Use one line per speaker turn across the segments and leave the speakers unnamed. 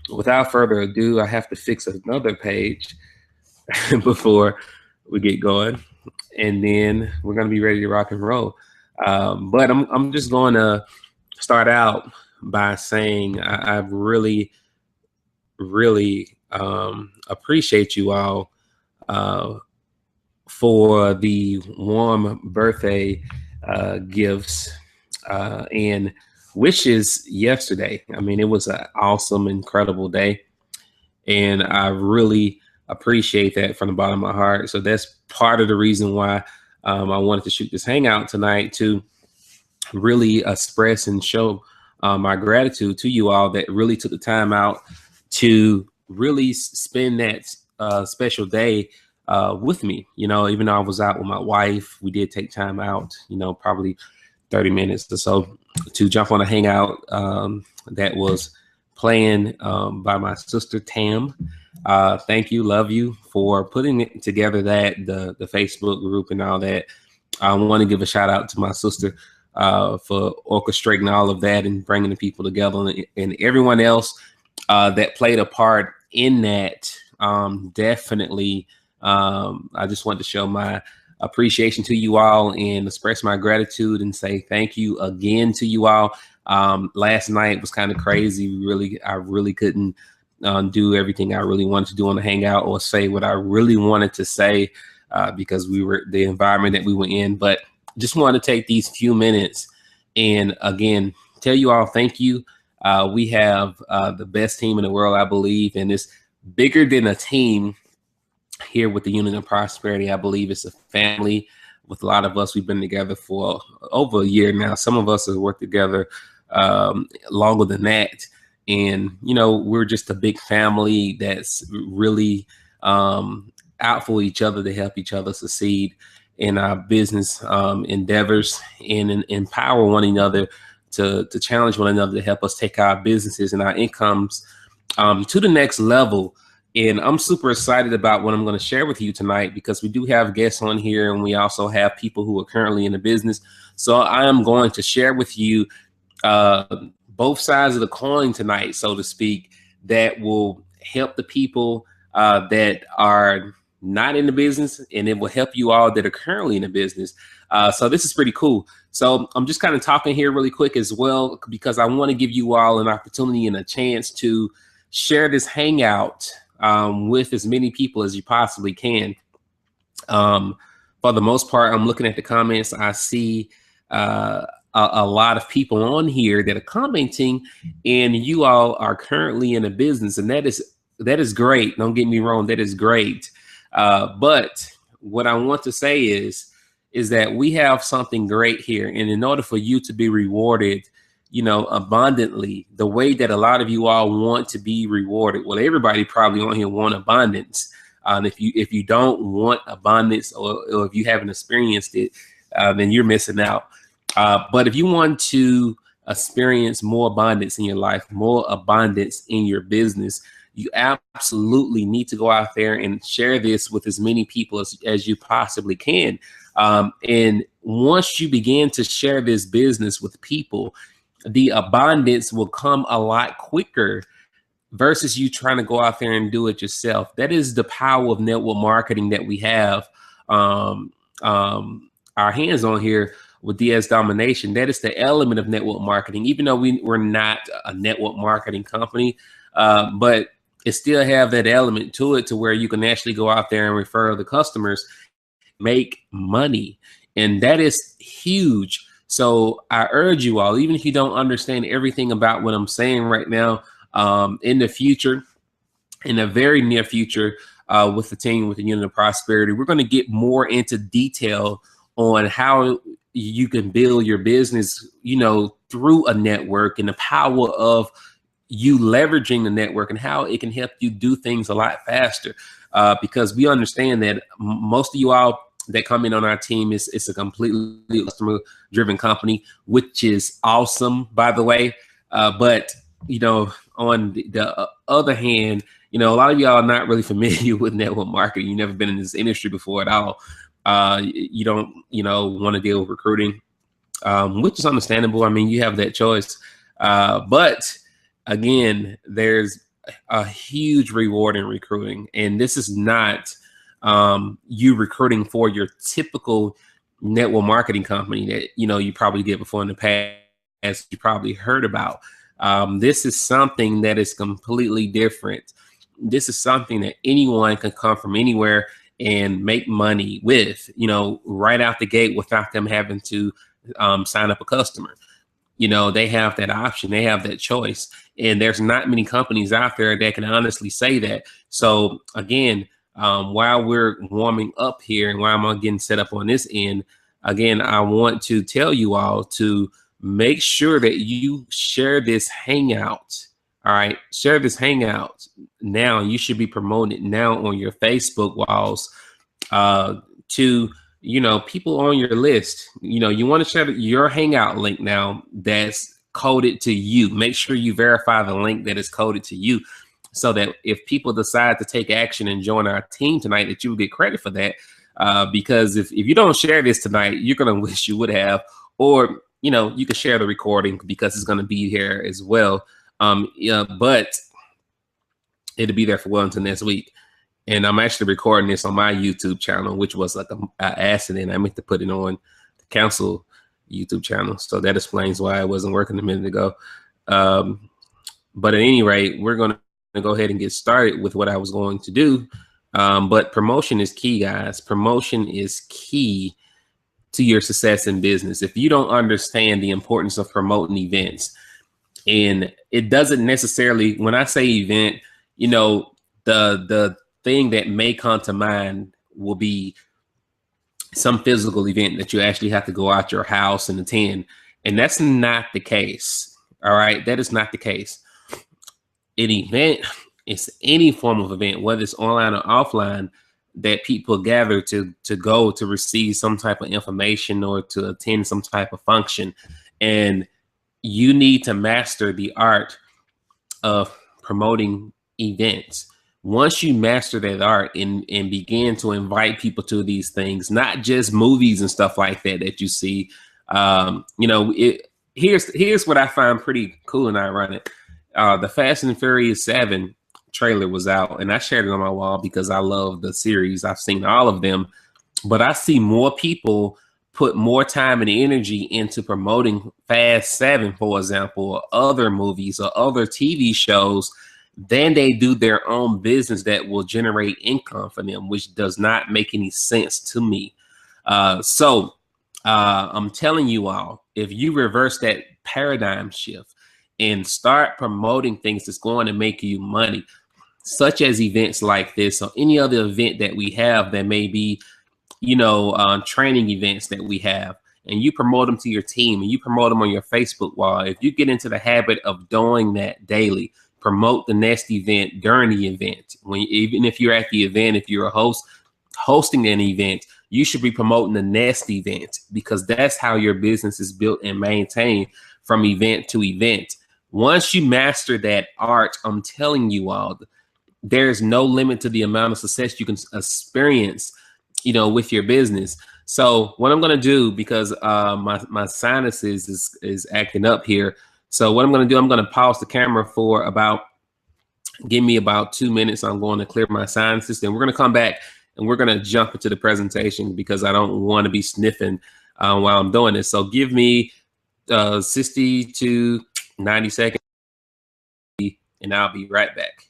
without further ado, I have to fix another page before we get going, and then we're gonna be ready to rock and roll. But I'm just going to start out by saying I really appreciate you all uh, for the warm birthday gifts and wishes yesterday. I mean, it was an awesome, incredible day, and I really appreciate that from the bottom of my heart. So that's part of the reason why I wanted to shoot this hangout tonight, to really express and show my gratitude to you all that really took the time out to really spend that special day with me. You know, even though I was out with my wife, we did take time out, you know, probably 30 minutes or so to jump on a hangout that was playing by my sister Tam. Thank you, love you for putting it together, that the Facebook group and all that. I want to give a shout out to my sister for orchestrating all of that and bringing the people together, and everyone else that played a part in that. Definitely, I just want to show my appreciation to you all and express my gratitude and say thank you again to you all. Last night was kind of crazy. I really couldn't do everything I really wanted to do on the hangout or say what I really wanted to say because we were the environment that we were in. But just wanted to take these few minutes and again tell you all thank you. We have the best team in the world, I believe, and it's bigger than a team here with the Union of Prosperity. I believe it's a family. With a lot of us, we've been together for over a year now. Some of us have worked together longer than that. And, you know, we're just a big family that's really out for each other to help each other succeed in our business endeavors and empower one another to challenge one another to help us take our businesses and our incomes to the next level. And I'm super excited about what I'm going to share with you tonight, because we do have guests on here and we also have people who are currently in the business. So I am going to share with you both sides of the coin tonight, so to speak, that will help the people that are not in the business, and it will help you all that are currently in the business. So this is pretty cool. So I'm just kind of talking here really quick as well, because I want to give you all an opportunity and a chance to share this hangout with as many people as you possibly can. For the most part, I'm looking at the comments. I see a lot of people on here that are commenting, and you all are currently in a business, and that is great. Don't get me wrong, that is great. But what I want to say is that we have something great here, and in order for you to be rewarded, you know, abundantly, the way that a lot of you all want to be rewarded. Well, everybody probably on here want abundance. If you don't want abundance, or if you haven't experienced it, then you're missing out. But if you want to experience more abundance in your life, more abundance in your business, you absolutely need to go out there and share this with as many people as you possibly can. And once you begin to share this business with people, the abundance will come a lot quicker versus you trying to go out there and do it yourself. That is the power of network marketing that we have our hands on here with DS Domination. That is the element of network marketing, even though we're not a network marketing company, but it still have that element to it, to where you can actually go out there and refer the customers, make money. And that is huge. So I urge you all, even if you don't understand everything about what I'm saying right now, in the future, in the very near future, with the team, with the Unit of Prosperity, we're going to get more into detail on how you can build your business, you know, through a network, and the power of you leveraging the network and how it can help you do things a lot faster. Because we understand that most of you all that come in on our team is a completely customer driven company, which is awesome, by the way. But, you know, on the other hand, you know, a lot of y'all are not really familiar with network marketing. You've never been in this industry before at all. You don't, you know, want to deal with recruiting, which is understandable. I mean, you have that choice. But again, there's a huge reward in recruiting. And this is not you recruiting for your typical network marketing company that you probably did before in the past, you probably heard about. This is something that is completely different. This is something that anyone can come from anywhere and make money with, right out the gate without them having to sign up a customer. They have that option, they have that choice. And there's not many companies out there that can honestly say that. So again, while we're warming up here and while I'm getting set up on this end, again, I want to tell you all to make sure that you share this hangout. All right, share this hangout now. You should be promoting it now on your Facebook walls to people on your list. You want to share your hangout link now that's coded to you. Make sure you verify the link that is coded to you, so that if people decide to take action and join our team tonight, that you will get credit for that. Because if you don't share this tonight, you're gonna wish you would have. Or you can share the recording because it's gonna be here as well. Yeah, but it'll be there for well until next week. And I'm actually recording this on my YouTube channel, which was like an accident. I meant to put it on the council YouTube channel. So that explains why it wasn't working a minute ago. But at any rate, we're going to go ahead and get started with what I was going to do. But promotion is key, guys. Promotion is key to your success in business. If you don't understand the importance of promoting events, and it doesn't necessarily, when I say event, the thing that may come to mind will be some physical event that you actually have to go out your house and attend. And that's not the case. All right. That is not the case. An event is any form of event, whether it's online or offline, that people gather to go to receive some type of information or to attend some type of function. And you need to master the art of promoting events. Once you master that art and begin to invite people to these things, not just movies and stuff like that you see, here's what I find pretty cool and ironic. The Fast and Furious 7 trailer was out, and I shared it on my wall because I love the series. I've seen all of them, but I see more people put more time and energy into promoting Fast 7, for example, or other movies or other TV shows than they do their own business that will generate income for them, which does not make any sense to me. So I'm telling you all, if you reverse that paradigm shift and start promoting things that's going to make you money, such as events like this or any other event that we have that may be training events that we have, and you promote them to your team and you promote them on your Facebook wall. If you get into the habit of doing that daily, promote the next event during the event. Even if you're at the event, if you're a host hosting an event, you should be promoting the next event, because that's how your business is built and maintained from event to event. Once you master that art, I'm telling you all, there's no limit to the amount of success you can experience with your business. So what I'm going to do, because my sinuses is acting up here. So what I'm going to do, I'm going to pause the camera for give me about 2 minutes. I'm going to clear my sinuses. Then we're going to come back and we're going to jump into the presentation, because I don't want to be sniffing while I'm doing this. So give me 60 to 90 seconds and I'll be right back.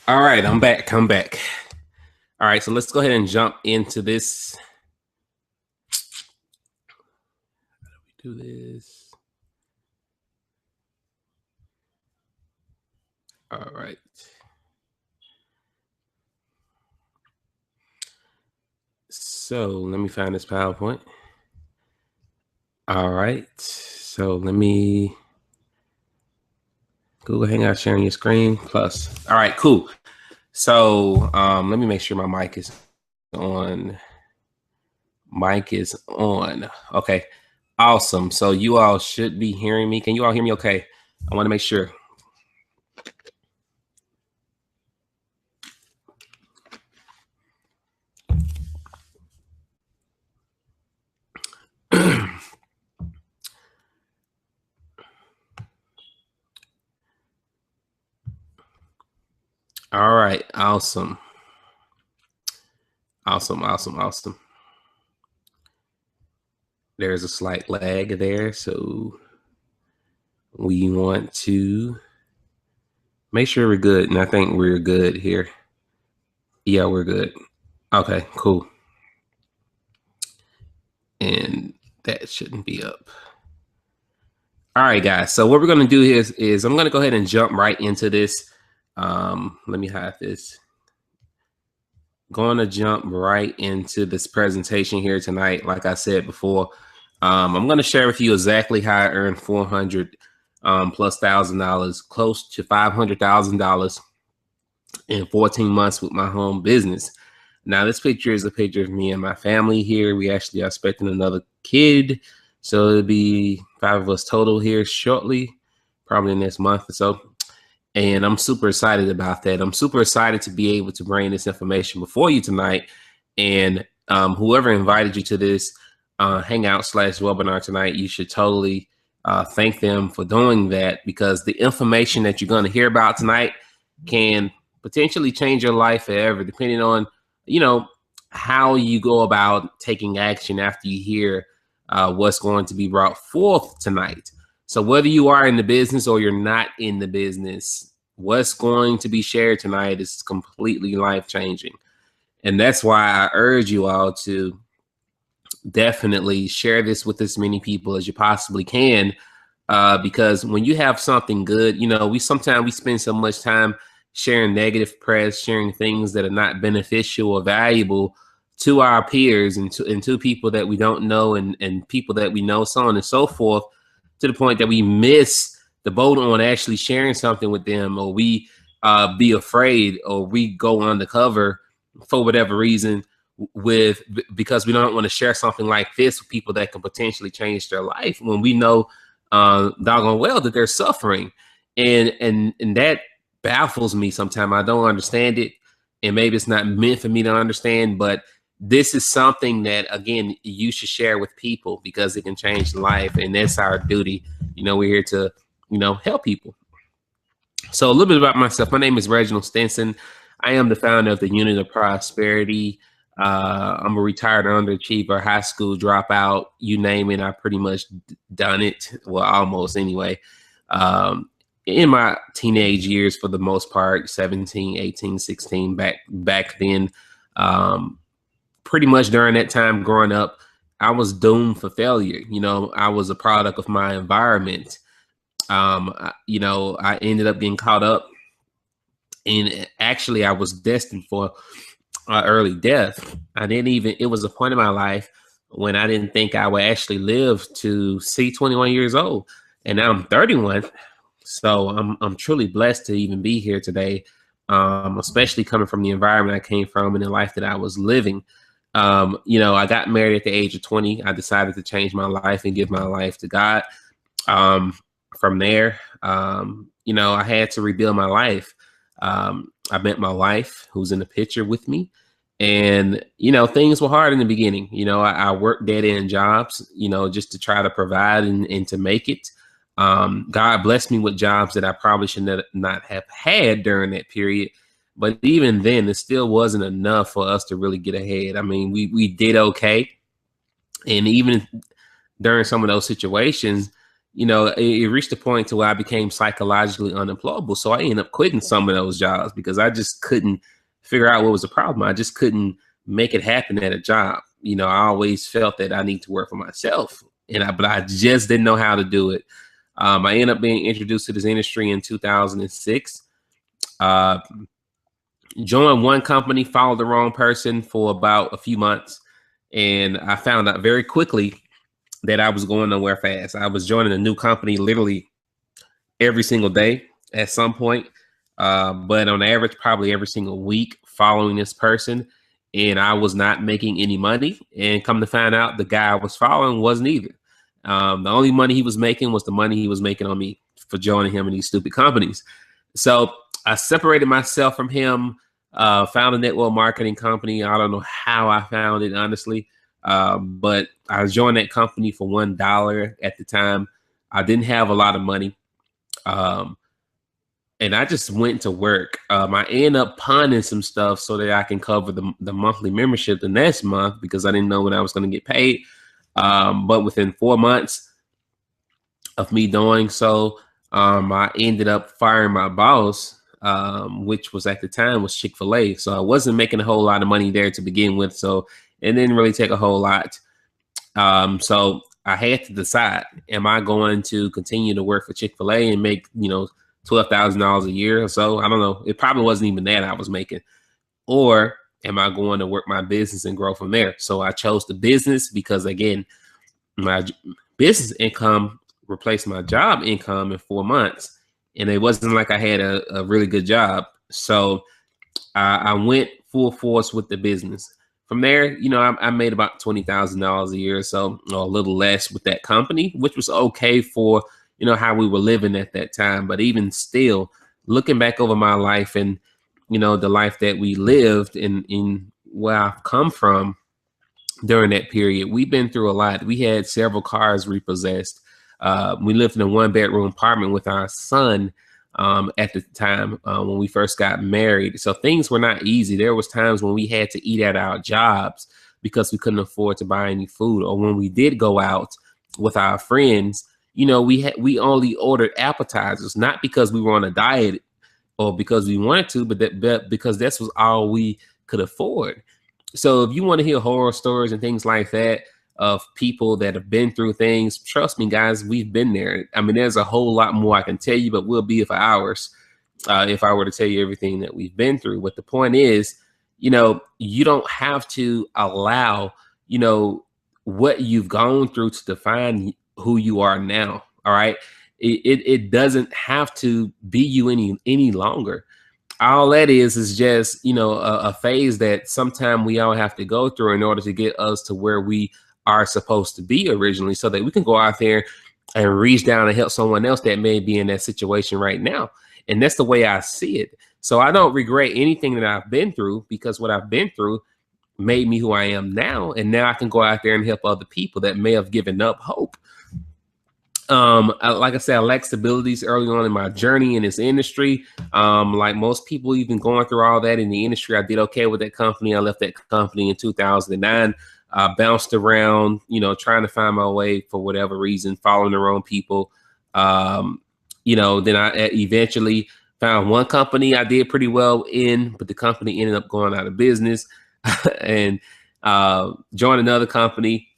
All right, I'm back. Come back. All right, so let's go ahead and jump into this. How do we do this? All right. So let me find this PowerPoint. All right. So let me Google Hangout sharing your screen plus. All right, cool. So let me make sure my mic is on. Mic is on. Okay, awesome. So you all should be hearing me. Can you all hear me okay? I want to make sure. All right, awesome. Awesome. There's a slight lag there, so we want to make sure we're good, and I think we're good here. Yeah, we're good. Okay, cool. And that shouldn't be up. All right, guys. So what we're going to do is I'm going to go ahead and jump right into this. Let me hide this. Going to jump right into this presentation here tonight. Like I said before, I'm going to share with you exactly how I earned $400 plus $1,000, close to $500,000 in 14 months with my home business. Now, this picture is a picture of me and my family here. We actually are expecting another kid. So it'll be 5 of us total here shortly, probably next month or so. And I'm super excited about that. I'm super excited to be able to bring this information before you tonight. And whoever invited you to this hangout/webinar tonight, you should totally thank them for doing that, because the information that you're going to hear about tonight can potentially change your life forever, depending on, how you go about taking action after you hear what's going to be brought forth tonight. So whether you are in the business or you're not in the business, what's going to be shared tonight is completely life-changing. And that's why I urge you all to definitely share this with as many people as you possibly can, because when you have something good, we spend so much time sharing negative press, sharing things that are not beneficial or valuable to our peers and to people that we don't know and people that we know, so on and so forth, to the point that we miss the boat on actually sharing something with them, or we be afraid, or we go undercover for whatever reason because we don't want to share something like this with people that can potentially change their life, when we know doggone well that they're suffering. And that baffles me sometimes. I don't understand it, and maybe it's not meant for me to understand, but this is something that, again, you should share with people, because it can change life, and that's our duty. We're here to, help people. So a little bit about myself. My name is Reginald Stinson. I am the founder of the Unit of Prosperity. I'm a retired underachiever, high school dropout, you name it. I pretty much done it. Well, almost anyway. In my teenage years, for the most part, 17, 18, 16, back then, pretty much during that time growing up, I was doomed for failure. I was a product of my environment. I ended up getting caught up, and actually I was destined for early death. It was a point in my life when I didn't think I would actually live to see 21 years old. And now I'm 31. So I'm truly blessed to even be here today, especially coming from the environment I came from and the life that I was living. I got married at the age of 20. I decided to change my life and give my life to God. From there, I had to rebuild my life. I met my wife, who's in the picture with me. And, things were hard in the beginning. I worked dead-end jobs, just to try to provide and to make it. God blessed me with jobs that I probably should not have had during that period. But even then, it still wasn't enough for us to really get ahead. I mean, we did okay. And even during some of those situations, it reached a point to where I became psychologically unemployable. So I ended up quitting some of those jobs because I just couldn't figure out what was the problem. I just couldn't make it happen at a job. I always felt that I need to work for myself, but I just didn't know how to do it. I ended up being introduced to this industry in 2006. Joined one company, followed the wrong person for about a few months, and I found out very quickly that I was going nowhere fast. I was joining a new company literally every single day at some point, but on average, probably every single week following this person, and I was not making any money. And come to find out, the guy I was following wasn't either. The only money he was making was the money he was making on me for joining him in these stupid companies. So I separated myself from him, found a network marketing company. I don't know how I found it, honestly. But I joined that company for $1 at the time. I didn't have a lot of money. And I just went to work. I ended up pawning some stuff so that I can cover the monthly membership the next month because I didn't know when I was going to get paid. But within 4 months of me doing so, I ended up firing my boss, which was at the time was Chick-fil-A. So I wasn't making a whole lot of money there to begin with. So it didn't really take a whole lot. So I had to decide, am I going to continue to work for Chick-fil-A and make, $12,000 a year or so? I don't know. It probably wasn't even that I was making. Or am I going to work my business and grow from there? So I chose the business because, again, my business income replaced my job income in 4 months. And it wasn't like I had a really good job. So I went full force with the business. From there, I made about $20,000 a year or so, or a little less with that company, which was okay for, how we were living at that time. But even still, looking back over my life and, the life that we lived in where I've come from during that period, we've been through a lot. We had several cars repossessed. We lived in a 1-bedroom apartment with our son at the time when we first got married. So things were not easy. There was times when we had to eat at our jobs because we couldn't afford to buy any food. Or when we did go out with our friends, we only ordered appetizers, not because we were on a diet or because we wanted to, but because this was all we could afford. So if you want to hear horror stories and things like that of people that have been through things, trust me, guys, we've been there. I mean, there's a whole lot more I can tell you, but we'll be here for hours if I were to tell you everything that we've been through. But the point is, you don't have to allow, what you've gone through to define who you are now. All right. It doesn't have to be you any longer. All that is just, a phase that sometime we all have to go through in order to get us to where we are supposed to be originally, so that we can go out there and reach down and help someone else that may be in that situation right now. And that's the way I see it. So I don't regret anything that I've been through, because what I've been through made me who I am now. And now I can go out there and help other people that may have given up hope. Like I said, I lacked stabilities early on in my journey in this industry. Like most people, even going through all that in the industry, I did okay with that company. I left that company in 2009. I bounced around, trying to find my way for whatever reason, following the wrong people. Then I eventually found one company I did pretty well in, but the company ended up going out of business and joined another company.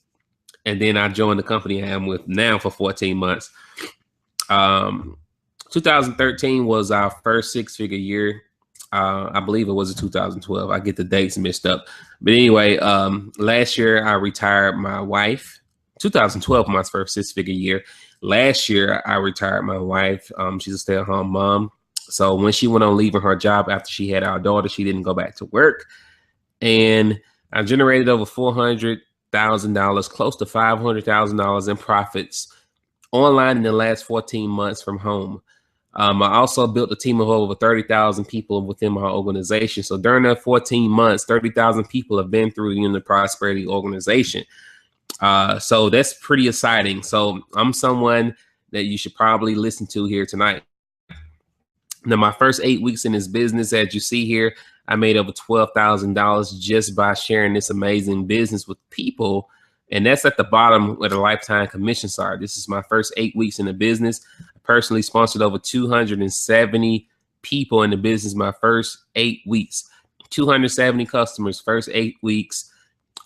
And then I joined the company I am with now for 14 months. 2013 was our first 6-figure year. I believe it was 2012. I get the dates mixed up. But anyway, last year I retired my wife. 2012 was my first 6-figure year. Last year I retired my wife. She's a stay-at-home mom. So when she went on leaving her job after she had our daughter, she didn't go back to work. And I generated over $400,000, close to $500,000 in profits online in the last 14 months from home. I also built a team of over 30,000 people within my organization. So during that 14 months, 30,000 people have been through the Unit Prosperity organization. So that's pretty exciting. So I'm someone that you should probably listen to here tonight. Now, my first 8 weeks in this business, as you see here, I made over $12,000 just by sharing this amazing business with people And that's at the bottom where the lifetime commissions are. This is my first 8 weeks in the business. I personally sponsored over 270 people in the business my first 8 weeks. 270 customers, first 8 weeks.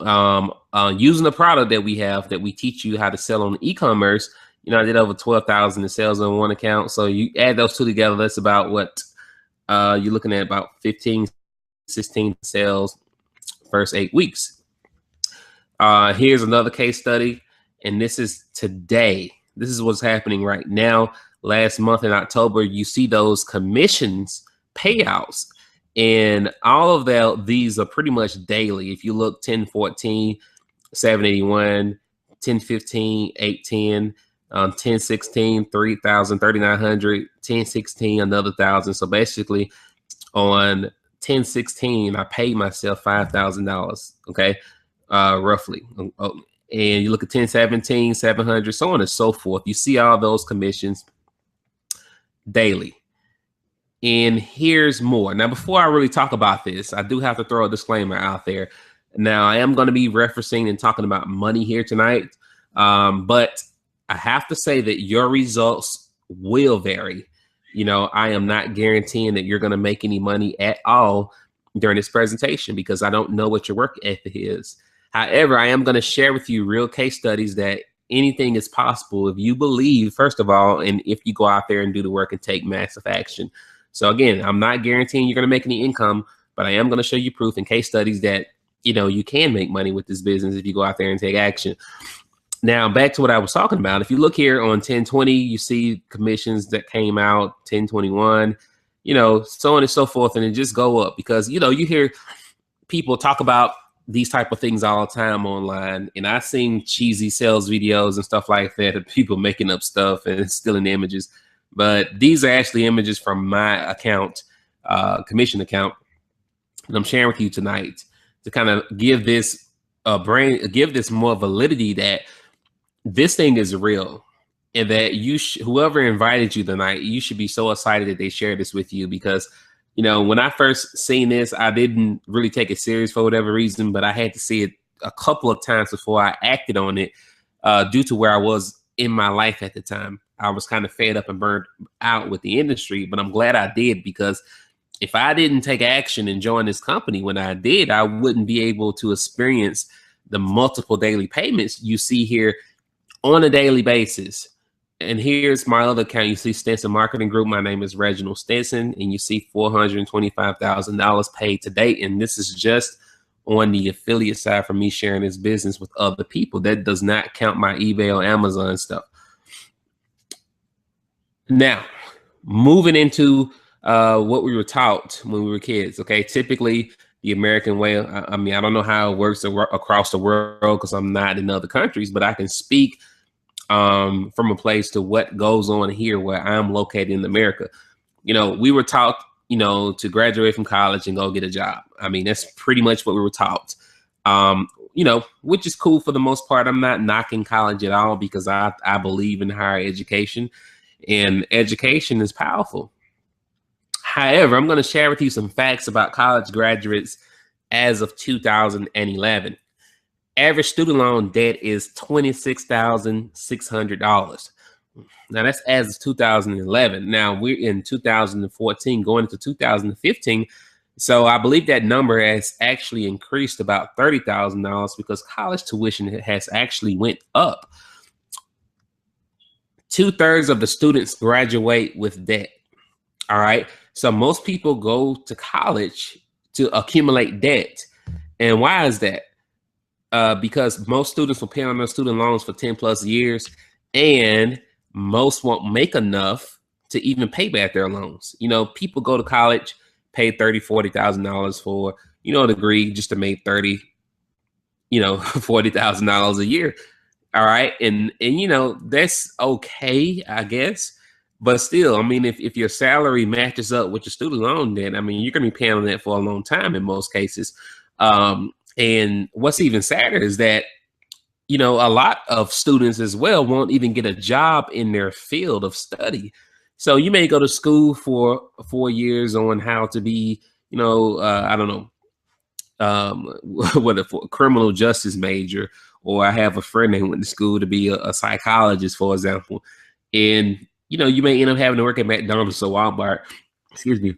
Using the product that we have, that we teach you how to sell on e-commerce. I did over 12,000 in sales on one account. So you add those two together, that's about what you're looking at, about 15, 16 sales first 8 weeks. Here's another case study, and this is today. This is what's happening right now. Last month in October, you see those commissions payouts, and all of these are pretty much daily. If you look 1014, 781, 1015, 810, 1016, 3,000, 3,900, 1016, another 1,000. So basically on 1016, I paid myself $5,000, okay, roughly. And you look at 1017, 700, so on and so forth. You see all those commissions daily. And here's more. Now, before I really talk about this, I do have to throw a disclaimer out there. Now, I am going to be referencing and talking about money here tonight, but I have to say that your results will vary. I am not guaranteeing that you're going to make any money at all during this presentation because I don't know what your work ethic is. However, I am going to share with you real case studies that anything is possible if you believe, first of all, and if you go out there and do the work and take massive action. So again, I'm not guaranteeing you're going to make any income, but I am going to show you proof and case studies that, you can make money with this business if you go out there and take action. Now, back to what I was talking about. If you look here on 1020, you see commissions that came out, 1021, so on and so forth, and it just go up because, you hear people talk about these type of things all the time online, and I've seen cheesy sales videos and stuff like that of people making up stuff and stealing images. But these are actually images from my account, commission account, that I'm sharing with you tonight to kind of give this give this more validity that this thing is real, and that whoever invited you tonight, you should be so excited that they share this with you because, when I first seen this, I didn't really take it serious for whatever reason, but I had to see it a couple of times before I acted on it due to where I was in my life at the time. I was kind of fed up and burned out with the industry, but I'm glad I did because if I didn't take action and join this company when I did, I wouldn't be able to experience the multiple daily payments you see here on a daily basis. And here's my other account. You see Stinson Marketing Group. My name is Reginald Stinson, and you see $425,000 paid to date. And this is just on the affiliate side for me sharing this business with other people. That does not count my eBay or Amazon stuff. Now, moving into what we were taught when we were kids. Okay, typically the American way. I mean, I don't know how it works across the world because I'm not in other countries, but I can speak from a place to what goes on here where I'm located in America. We were taught, to graduate from college and go get a job. I mean, that's pretty much what we were taught, which is cool for the most part. I'm not knocking college at all because I believe in higher education, and education is powerful. However, I'm going to share with you some facts about college graduates as of 2011. Average student loan debt is $26,600. Now that's as of 2011. Now we're in 2014, going into 2015. So I believe that number has actually increased about $30,000 because college tuition has actually went up. 2/3 of the students graduate with debt. All right. So most people go to college to accumulate debt. And why is that? Because most students will pay on their student loans for 10 plus years, and most won't make enough to even pay back their loans. People go to college, pay $30,000, $40,000 for, a degree just to make $40,000 a year. All right. And that's okay, I guess. But still, I mean, if your salary matches up with your student loan debt, I mean, you're going to be paying on that for a long time in most cases. And what's even sadder is that, a lot of students as well won't even get a job in their field of study. So you may go to school for 4 years on how to be, I don't know, what a criminal justice major or I have a friend that went to school to be a psychologist, for example. And, you may end up having to work at McDonald's or Walmart, excuse me,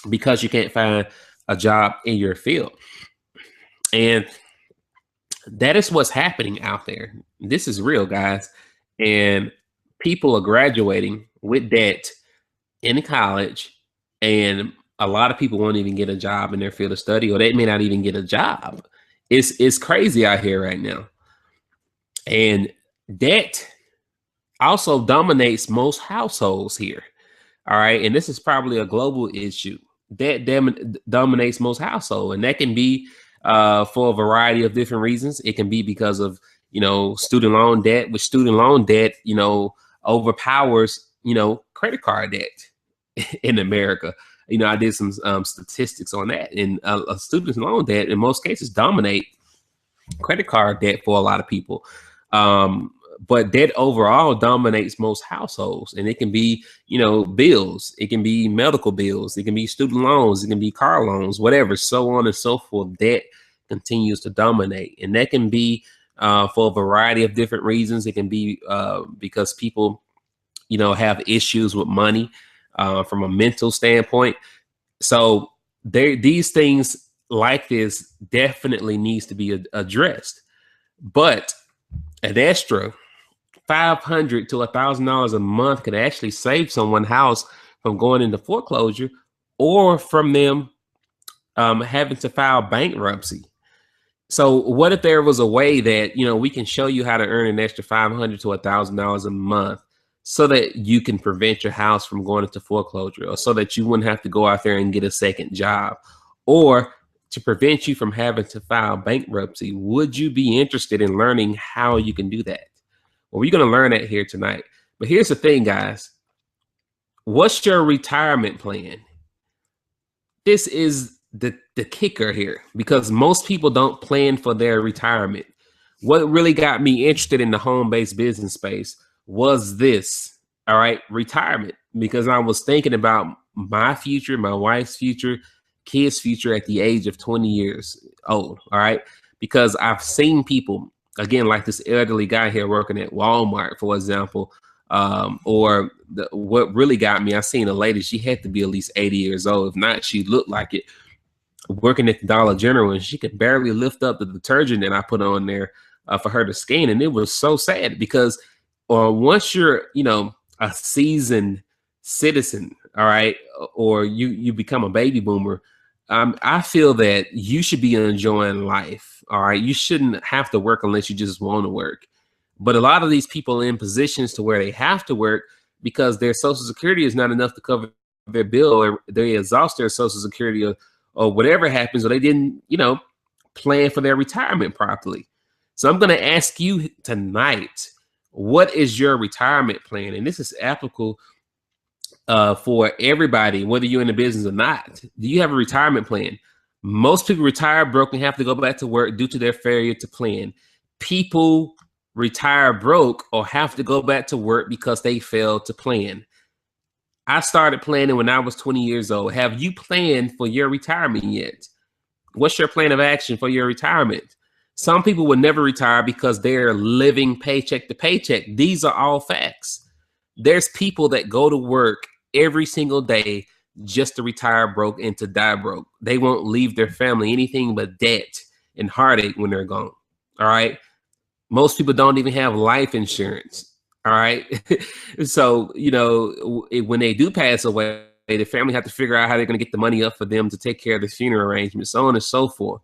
because you can't find a job in your field. And that is what's happening out there. This is real, guys. And people are graduating with debt in college, and a lot of people won't even get a job in their field of study, or they may not even get a job. It's crazy out here right now. And debt also dominates most households here. All right. And this is probably a global issue. Debt dominates most households. And that can be for a variety of different reasons. It can be because of, student loan debt, which student loan debt, overpowers, credit card debt in America. I did some statistics on that, and a student loan debt in most cases dominate credit card debt for a lot of people. But debt overall dominates most households, and it can be, bills, it can be medical bills, it can be student loans, it can be car loans, whatever, so on and so forth. Debt continues to dominate, and that can be for a variety of different reasons. It can be because people, have issues with money from a mental standpoint. So these things like this definitely needs to be addressed. But an extra $500 to $1,000 a month could actually save someone's house from going into foreclosure, or from them having to file bankruptcy. So what if there was a way that, we can show you how to earn an extra $500 to $1,000 a month so that you can prevent your house from going into foreclosure, or so that you wouldn't have to go out there and get a second job, or to prevent you from having to file bankruptcy? Would you be interested in learning how you can do that? Well, we're going to learn that here tonight. But here's the thing, guys. What's your retirement plan? This is the kicker here, because most people don't plan for their retirement. What really got me interested in the home-based business space was this, all right, retirement, because I was thinking about my future, my wife's future, kids' future at the age of 20 years old, all right? Because I've seen people, again, like this elderly guy here working at Walmart, for example, what really got me, I seen a lady, she had to be at least 80 years old. If not, she looked like it, working at the Dollar General, and she could barely lift up the detergent that I put on there for her to scan. And it was so sad, because once you're, a seasoned citizen, all right, or you become a baby boomer, I feel that you should be enjoying life. All right. You shouldn't have to work unless you just want to work. But a lot of these people in positions to where they have to work because their Social Security is not enough to cover their bill, or they exhaust their Social Security, or whatever happens, or they didn't, plan for their retirement properly. So I'm going to ask you tonight, what is your retirement plan? And this is applicable for everybody, whether you're in the business or not. Do you have a retirement plan? Most people retire broke and have to go back to work due to their failure to plan. People retire broke or have to go back to work because they failed to plan. I started planning when I was 20 years old. Have you planned for your retirement yet? What's your plan of action for your retirement? Some people will never retire because they're living paycheck to paycheck. These are all facts. There's people that go to work every single day just to retire broke and to die broke. They won't leave their family anything but debt and heartache when they're gone. All right. Most people don't even have life insurance. All right. So, when they do pass away, the family have to figure out how they're going to get the money up for them to take care of the funeral arrangements, so on and so forth.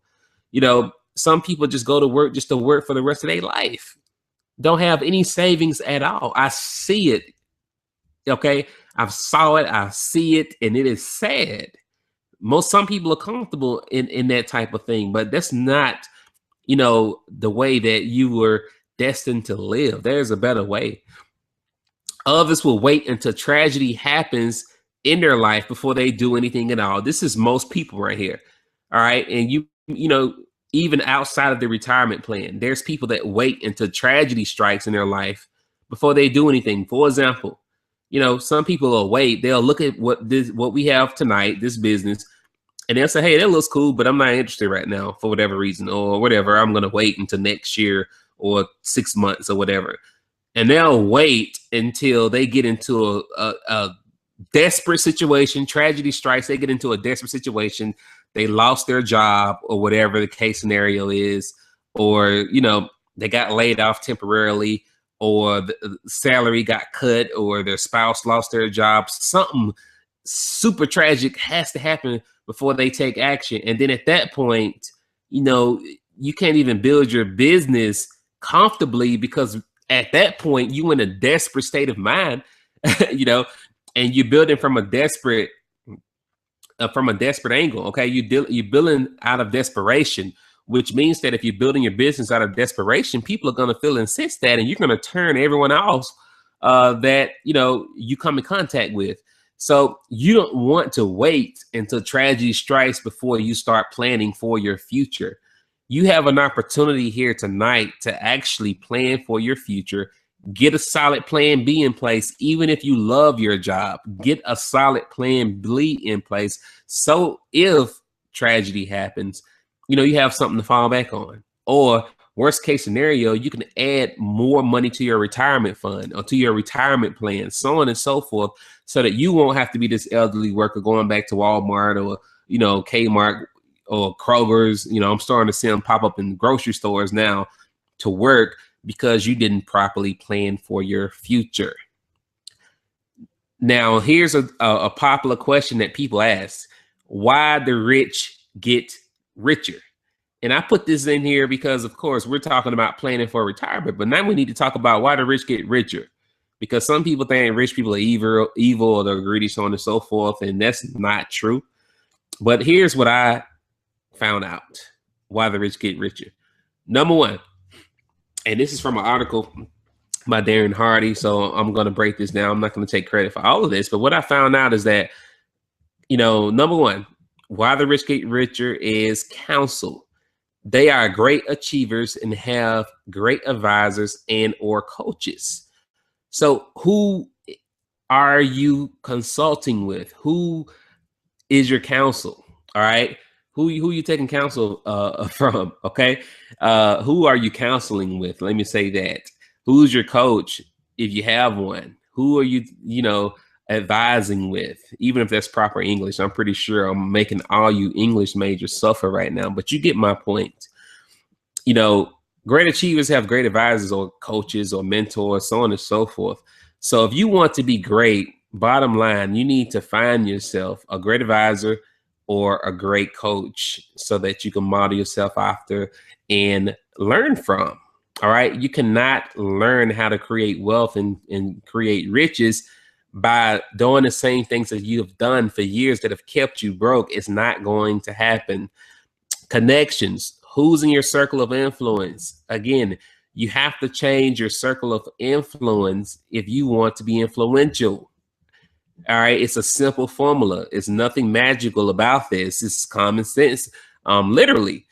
Some people just go to work just to work for the rest of their life. Don't have any savings at all. I see it. Okay. I've saw it. I see it. And it is sad. Some people are comfortable in that type of thing, but that's not, the way that you were destined to live. There's a better way. Others will wait until tragedy happens in their life before they do anything at all. This is most people right here. All right. And even outside of the retirement plan, there's people that wait until tragedy strikes in their life before they do anything. For example, some people will wait. They'll look at what we have tonight, this business, And they'll say, hey, that looks cool, but I'm not interested right now for whatever reason or whatever. I'm going to wait until next year or 6 months or whatever. And they'll wait until they get into a desperate situation. Tragedy strikes. They get into a desperate situation. They lost their job or whatever the case scenario is, or, you know, they got laid off temporarily, or the salary got cut, or their spouse lost their job. Something super tragic has to happen before they take action. And then at that point, you know, you can't even build your business comfortably, because at that point you in a desperate state of mind, you know, and you're building from a desperate angle. Okay, you're building out of desperation, which means that if you're building your business out of desperation, people are going to feel insist that, and you're going to turn everyone else that, you know, you come in contact with. So you don't want to wait until tragedy strikes before you start planning for your future. You have an opportunity here tonight to actually plan for your future. Get a solid plan B in place. Even if you love your job, get a solid plan B in place. So if tragedy happens, you know, you have something to fall back on. Or worst case scenario, you can add more money to your retirement fund or to your retirement plan, so on and so forth, so that you won't have to be this elderly worker going back to Walmart or, you know, Kmart or Kroger's. You know, I'm starting to see them pop up in grocery stores now to work because you didn't properly plan for your future. Now, here's a popular question that people ask: why the rich get richer? And I put this in here because, of course, we're talking about planning for retirement, but now we need to talk about why the rich get richer. Because some people think rich people are evil or they're greedy, so on and so forth, and that's not true. But here's what I found out: why the rich get richer. Number one, and this is from an article by Darren Hardy, so I'm going to break this down. I'm not going to take credit for all of this, but what I found out is that, you know, number one, why the rich get richer is counsel. They are great achievers and have great advisors and or coaches. So who are you consulting with? Who is your counsel? All right. Who you taking counsel from? Okay. Who are you counseling with? Let me say that. Who's your coach, if you have one? Who are you, you know, advising with? Even if that's proper English, I'm pretty sure I'm making all you English majors suffer right now, but you get my point. You know, great achievers have great advisors or coaches or mentors, so on and so forth. So if you want to be great, bottom line, you need to find yourself a great advisor or a great coach so that you can model yourself after and learn from. All right. You cannot learn how to create wealth and create riches by doing the same things that you have done for years that have kept you broke. It's not going to happen. Connections. Who's in your circle of influence? Again, you have to change your circle of influence if you want to be influential. All right. It's a simple formula. It's nothing magical about this. It's common sense. Literally.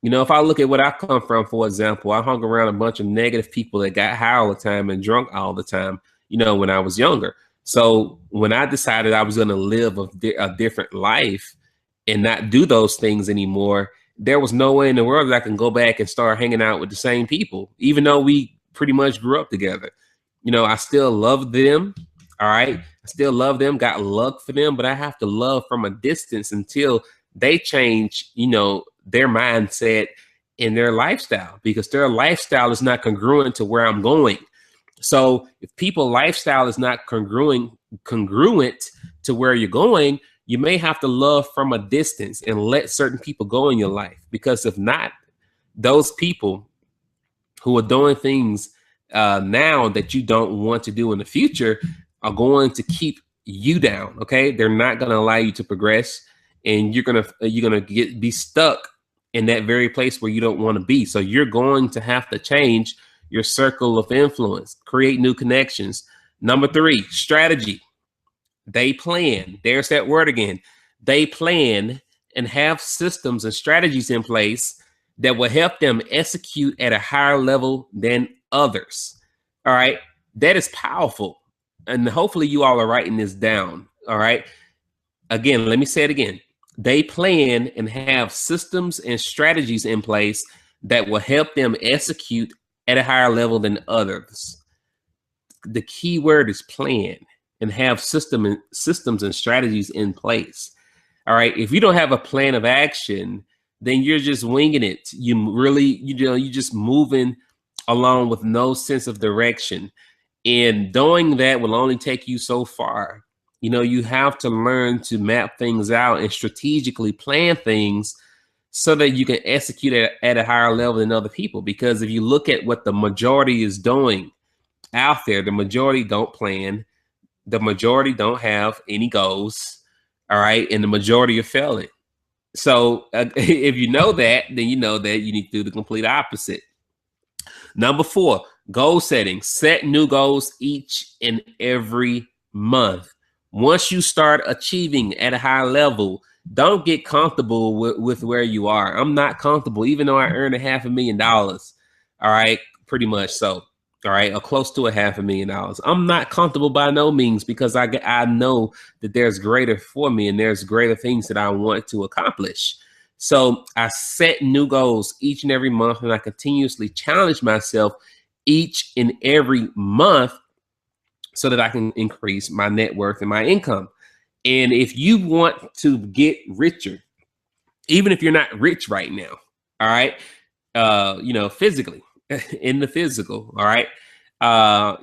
You know, if I look at what I come from, for example, I hung around a bunch of negative people that got high all the time and drunk all the time, you know, when I was younger. So when I decided I was going to live a different life and not do those things anymore, there was no way in the world that I can go back and start hanging out with the same people, even though we pretty much grew up together. You know, I still love them. All right. I still love them, got love for them, but I have to love from a distance until they change, you know, their mindset and their lifestyle, because their lifestyle is not congruent to where I'm going. So if people's lifestyle is not congruent to where you're going, you may have to love from a distance and let certain people go in your life, because if not, those people who are doing things now that you don't want to do in the future are going to keep you down. Okay. They're not going to allow you to progress, and you're going to be stuck in that very place where you don't want to be. So you're going to have to change your circle of influence, create new connections. Number 3, strategy. They plan. There's that word again. They plan and have systems and strategies in place that will help them execute at a higher level than others. All right. That is powerful. And hopefully you all are writing this down. All right. Again, let me say it again. they plan and have systems and strategies in place that will help them execute at a higher level than others. The key word is plan and have systems and strategies in place. All right. If you don't have a plan of action, then you're just winging it. You're just moving along with no sense of direction. And doing that will only take you so far. You have to learn to map things out and strategically plan things so that you can execute at a higher level than other people. Because if you look at what the majority is doing out there, the majority don't plan, the majority don't have any goals, all right, and the majority are failing. So if you know that, then you know that you need to do the complete opposite. Number 4, goal setting. Set new goals each and every month. Once you start achieving at a high level, don't get comfortable with where you are. I'm not comfortable, even though I earned $500,000. All right, pretty much so. All right, or close to $500,000. I'm not comfortable by no means, because I know that there's greater for me and there's greater things that I want to accomplish. So I set new goals each and every month, and I continuously challenge myself each and every month so that I can increase my net worth and my income. And if you want to get richer, even if you're not rich right now, all right, physically, in the physical, all right,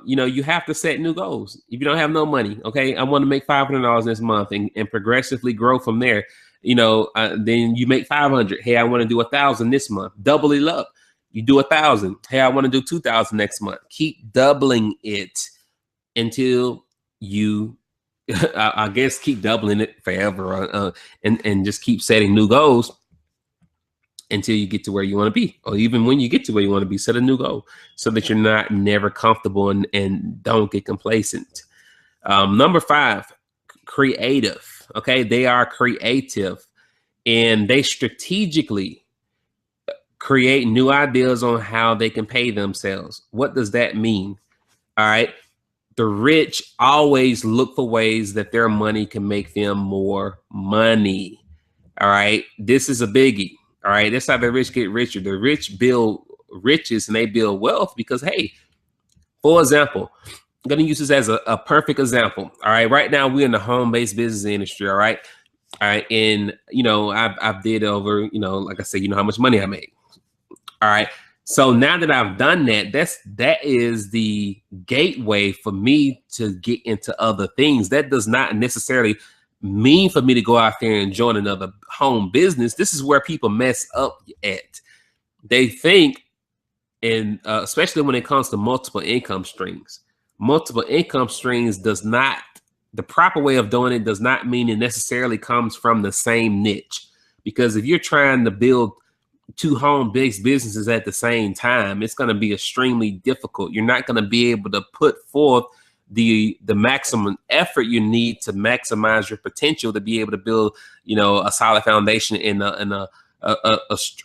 you have to set new goals. If you don't have no money, okay, I want to make $500 this month and progressively grow from there. Then you make 500. Hey, I want to do 1,000 this month. Double it up. You do 1,000. Hey, I want to do 2,000 next month. Keep doubling it until you, I guess, keep doubling it forever, and just keep setting new goals until you get to where you want to be, or even when you get to where you want to be, set a new goal so that you're never comfortable and don't get complacent. Number 5, creative. Okay, they are creative and they strategically create new ideas on how they can pay themselves. What does that mean? All right. The rich always look for ways that their money can make them more money. All right. This is a biggie. All right. That's how the rich get richer. The rich build riches and they build wealth because, hey, for example, I'm going to use this as a perfect example. All right. Right now, we're in the home-based business industry. All right. All right. And, I've did over, like I said, how much money I make. All right. So now that I've done that, that is the gateway for me to get into other things. That does not necessarily mean for me to go out there and join another home business. This is where people mess up at. They think, and especially when it comes to multiple income streams, the proper way of doing it does not mean it necessarily comes from the same niche. Because if you're trying to build 2 home-based businesses at the same time, it's going to be extremely difficult. You're not going to be able to put forth the maximum effort you need to maximize your potential to be able to build, a solid foundation and a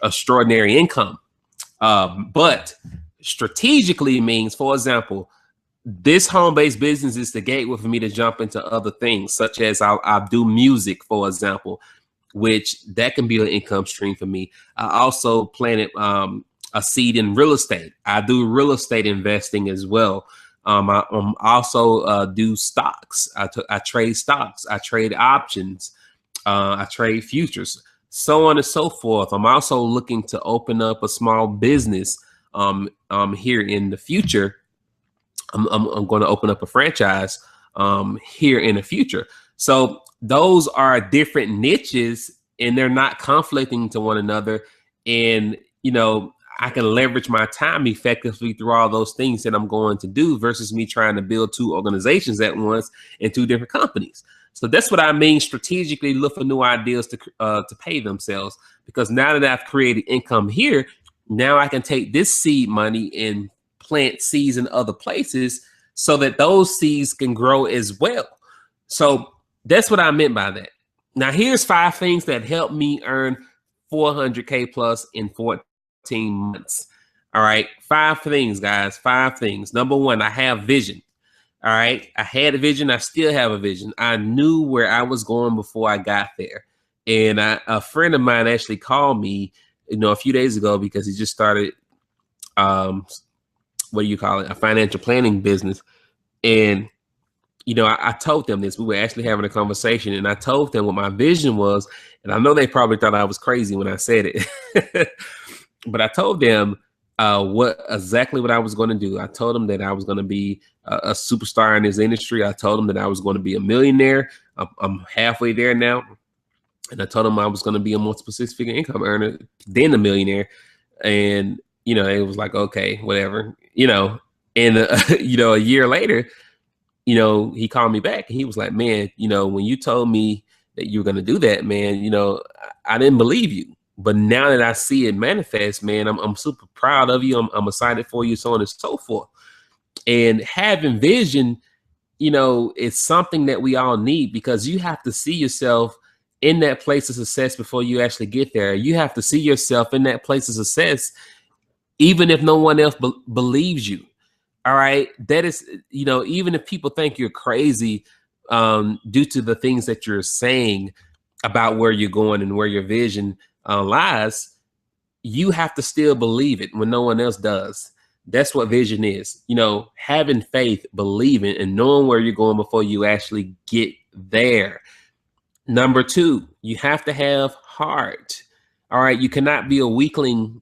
extraordinary income. But strategically means, for example, this home-based business is the gateway for me to jump into other things, such as I'll do music, for example, which that can be an income stream for me. I also planted a seed in real estate. I do real estate investing as well. I also do stocks. I trade stocks. I trade options. I trade futures, so on and so forth. I'm also looking to open up a small business here in the future. I'm going to open up a franchise here in the future. So those are different niches and they're not conflicting to one another. And, I can leverage my time effectively through all those things that I'm going to do versus me trying to build 2 organizations at once in 2 different companies. So that's what I mean. Strategically look for new ideas to pay themselves, because now that I've created income here, now I can take this seed money and plant seeds in other places so that those seeds can grow as well. So that's what I meant by that. Now, here's 5 things that helped me earn $400K plus in 14 months. All right. 5 things, guys. 5 things. Number 1, I have vision. All right. I had a vision. I still have a vision. I knew where I was going before I got there. And a friend of mine actually called me, a few days ago because he just started, what do you call it, a financial planning business. And I told them this. We were actually having a conversation, and I told them what my vision was. And I know they probably thought I was crazy when I said it, but I told them what I was going to do. I told them that I was going to be a superstar in this industry. I told them that I was going to be a millionaire. I'm halfway there now. And I told them I was going to be a multiple six-figure income earner, then a millionaire. And, it was like, okay, whatever, and, a year later, he called me back and he was like, man, when you told me that you were going to do that, man, I didn't believe you. But now that I see it manifest, man, I'm super proud of you. I'm excited for you, so on and so forth. And having vision, it's something that we all need, because you have to see yourself in that place of success before you actually get there. You have to see yourself in that place of success, even if no one else believes you. All right. That is, even if people think you're crazy due to the things that you're saying about where you're going and where your vision lies, you have to still believe it when no one else does. That's what vision is, having faith, believing, and knowing where you're going before you actually get there. Number two, you have to have heart. All right. You cannot be a weakling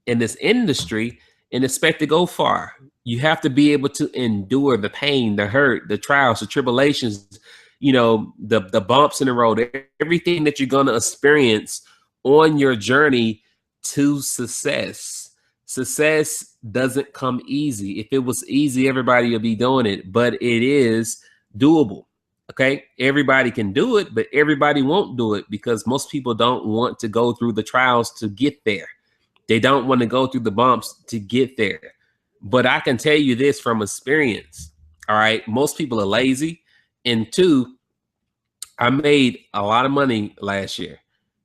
in this industry and expect to go far. You have to be able to endure the pain, the hurt, the trials, the tribulations, the bumps in the road, everything that you're going to experience on your journey to success. Success doesn't come easy. If it was easy, everybody would be doing it, but it is doable. Okay. Everybody can do it, but everybody won't do it because most people don't want to go through the trials to get there. They don't want to go through the bumps to get there. But I can tell you this from experience. All right. Most people are lazy. And two, I made a lot of money last year.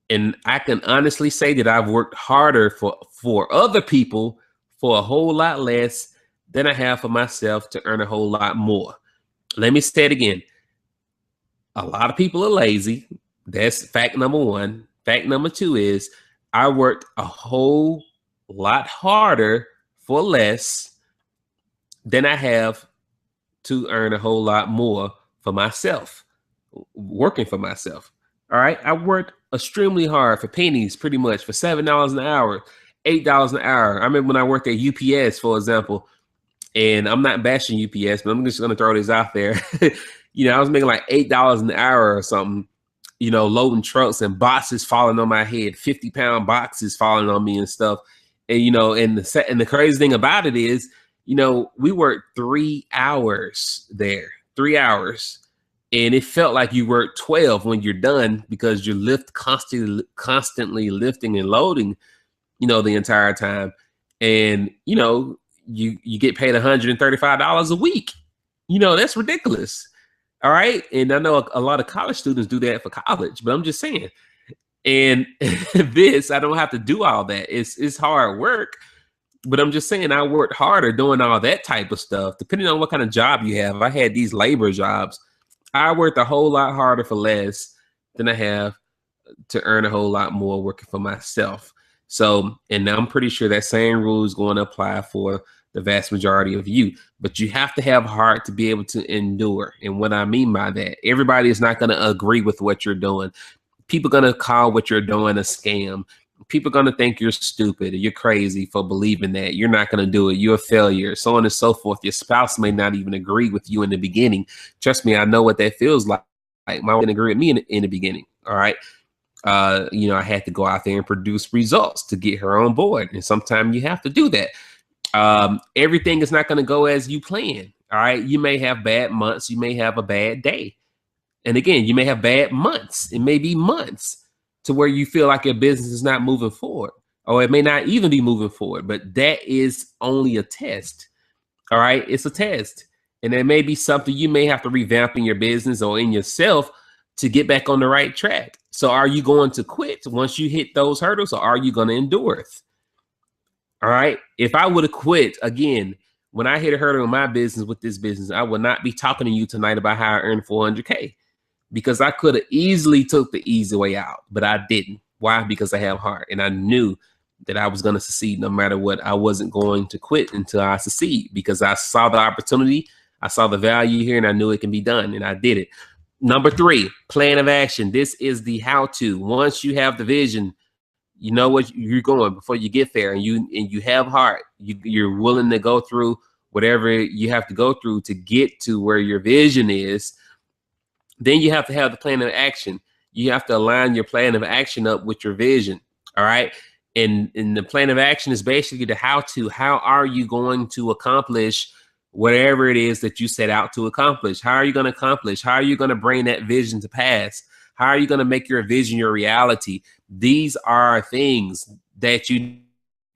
And I can honestly say that I've worked harder for other people for a whole lot less than I have for myself to earn a whole lot more. Let me say it again. A lot of people are lazy. That's fact number one. Fact number two is I worked a whole lot harder for less than I have to earn a whole lot more for myself, working for myself. All right. I worked extremely hard for pennies, pretty much, for $7 an hour, $8 an hour. I remember when I worked at UPS, for example, and I'm not bashing UPS, but I'm just going to throw this out there. I was making like $8 an hour or something, loading trucks and boxes falling on my head, 50-pound boxes falling on me and stuff. And, and the crazy thing about it is, we worked 3 hours there, 3 hours. And it felt like you worked 12 when you're done because you're constantly lifting and loading, the entire time. And, you get paid $135 a week. That's ridiculous. All right. And I know a lot of college students do that for college, but I'm just saying. And I don't have to do all that. It's hard work. But I'm just saying I worked harder doing all that type of stuff, depending on what kind of job you have. I had these labor jobs. I worked a whole lot harder for less than I have to earn a whole lot more working for myself. So, and I'm pretty sure that same rule is going to apply for the vast majority of you. But you have to have heart to be able to endure. And what I mean by that, everybody is not going to agree with what you're doing. People are going to call what you're doing a scam. People are going to think you're stupid or you're crazy for believing that. You're not going to do it. You're a failure, so on and so forth. Your spouse may not even agree with you in the beginning. Trust me, I know what that feels like. My wife didn't agree with me in the beginning. All right. I had to go out there and produce results to get her on board. And sometimes you have to do that. Everything is not going to go as you plan. All right. You may have bad months. You may have a bad day. And again, you may have bad months. It may be months to where you feel like your business is not moving forward, or it may not even be moving forward, but that is only a test. All right. It's a test. And there may be something you may have to revamp in your business or in yourself to get back on the right track. So are you going to quit once you hit those hurdles, or are you going to endure it? All right. If I would have quit again, when I hit a hurdle in my business with this business, I would not be talking to you tonight about how I earned $400K. because I could have easily took the easy way out, but I didn't. Why? Because I have heart, and I knew that I was going to succeed no matter what. I wasn't going to quit until I succeed, because I saw the opportunity, I saw the value here, and I knew it can be done, and I did it. Number 3, plan of action. This is the how-to. Once you have the vision, you know what you're going before you get there, and you have heart. You're willing to go through whatever you have to go through to get to where your vision is. Then you have to have the plan of action. You have to align your plan of action up with your vision. All right. And the plan of action is basically the how to. How are you going to accomplish whatever it is that you set out to accomplish? How are you going to accomplish? How are you going to bring that vision to pass? How are you going to make your vision your reality? These are things that you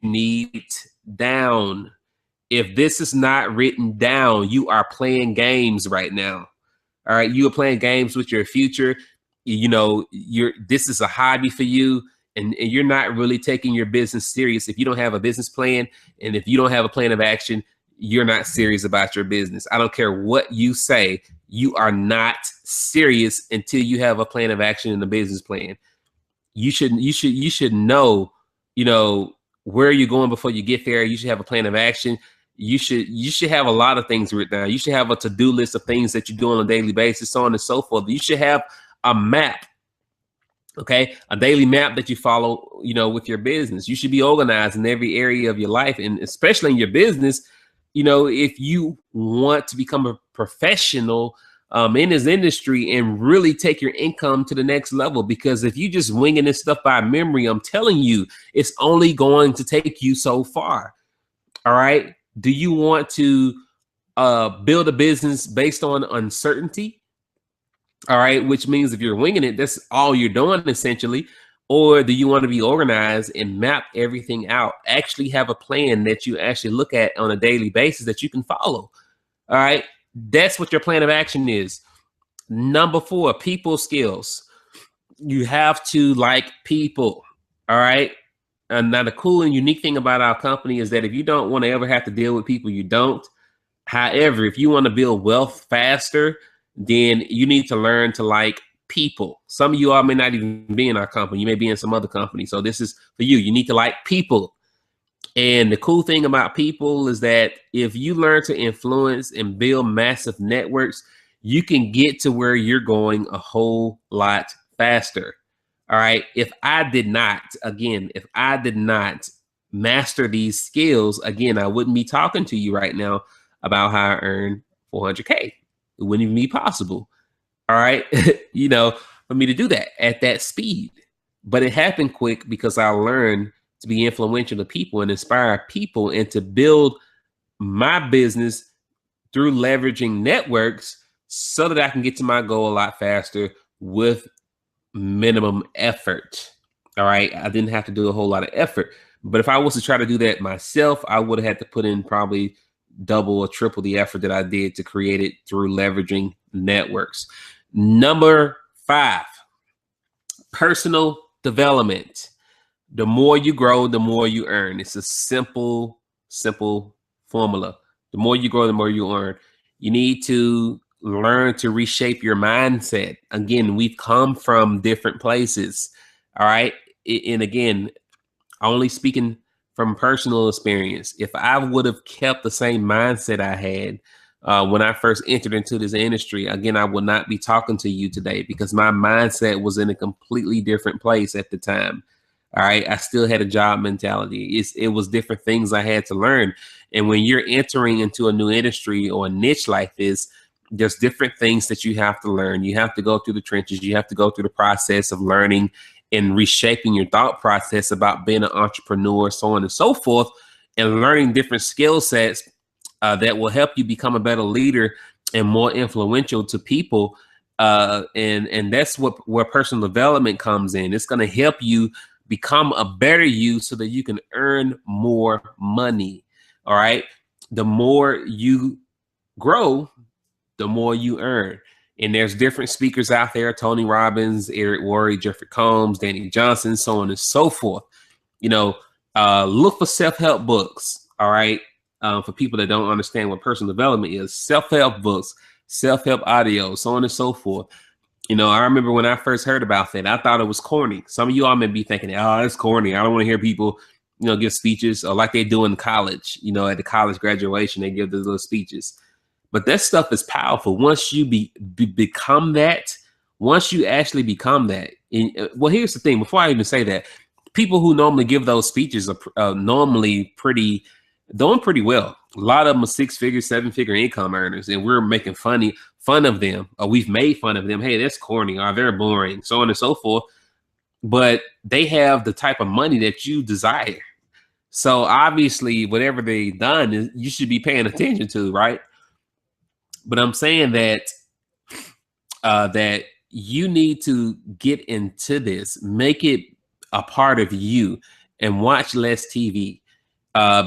need down. If this is not written down, you are playing games right now. All right, you are playing games with your future. You know, this is a hobby for you, and you're not really taking your business serious. If you don't have a business plan, and if you don't have a plan of action, you're not serious about your business. I don't care what you say, you are not serious until you have a plan of action and a business plan. You should know, you know, where you're going before you get there. You should have a plan of action. You should have a lot of things written down. You should have a to-do list of things that you do on a daily basis, so on and so forth. You should have a map, okay? A daily map that you follow, you know, with your business. You should be organized in every area of your life, and especially in your business. You know, if you want to become a professional in this industry and really take your income to the next level, because if you just winging this stuff by memory, I'm telling you, it's only going to take you so far. All right. Do you want to build a business based on uncertainty? All right. Which means if you're winging it, that's all you're doing essentially. Or do you want to be organized and map everything out? Actually have a plan that you actually look at on a daily basis that you can follow. All right. That's what your plan of action is. Number 4, people skills. You have to like people. All right. And now the cool and unique thing about our company is that if you don't want to ever have to deal with people, you don't. However, if you want to build wealth faster, then you need to learn to like people. Some of you all may not even be in our company. You may be in some other company. So this is for you. You need to like people. And the cool thing about people is that if you learn to influence and build massive networks, you can get to where you're going a whole lot faster. All right. If I did not master these skills, again, I wouldn't be talking to you right now about how I earn 400K. It wouldn't even be possible. All right. You know, for me to do that at that speed. But it happened quick because I learned to be influential to people and inspire people, and to build my business through leveraging networks so that I can get to my goal a lot faster with minimum effort. All right. I didn't have to do a whole lot of effort, but if I was to try to do that myself, I would have had to put in probably double or triple the effort that I did to create it through leveraging networks. Number 5, personal development. The more you grow, the more you earn. It's a simple formula. The more you grow, the more you earn. You need to learn to reshape your mindset. Again, we've come from different places. All right. And again, only speaking from personal experience, if I would have kept the same mindset I had when I first entered into this industry, again, I would not be talking to you today, because my mindset was in a completely different place at the time. All right. I still had a job mentality. It was different things I had to learn. And when you're entering into a new industry or a niche like this, there's different things that you have to learn. You have to go through the trenches. You have to go through the process of learning and reshaping your thought process about being an entrepreneur, so on and so forth, and learning different skill sets that will help you become a better leader and more influential to people. And that's where personal development comes in. It's going to help you become a better you so that you can earn more money. All right. The more you grow, the more you earn. And there's different speakers out there: Tony Robbins, Eric Worre, Jeffrey Combs, Danny Johnson, so on and so forth. You know, look for self-help books. All right. For people that don't understand what personal development is, self-help books, self-help audio, so on and so forth. You know, I remember when I first heard about that, I thought it was corny. Some of you all may be thinking, oh, it's corny. I don't want to hear people, you know, give speeches or like they do in college, you know, at the college graduation, they give those little speeches. But that stuff is powerful. Once you become that, once you actually become that. And, well, here's the thing. Before I even say that, people who normally give those speeches are normally doing pretty well. A lot of them are 6-figure, 7-figure income earners, and we're making fun of them, or we've made fun of them. Hey, that's corny, or they're boring, so on and so forth. But they have the type of money that you desire. So obviously, whatever they've done, you should be paying attention to, right? But I'm saying that that you need to get into this, make it a part of you, and watch less TV.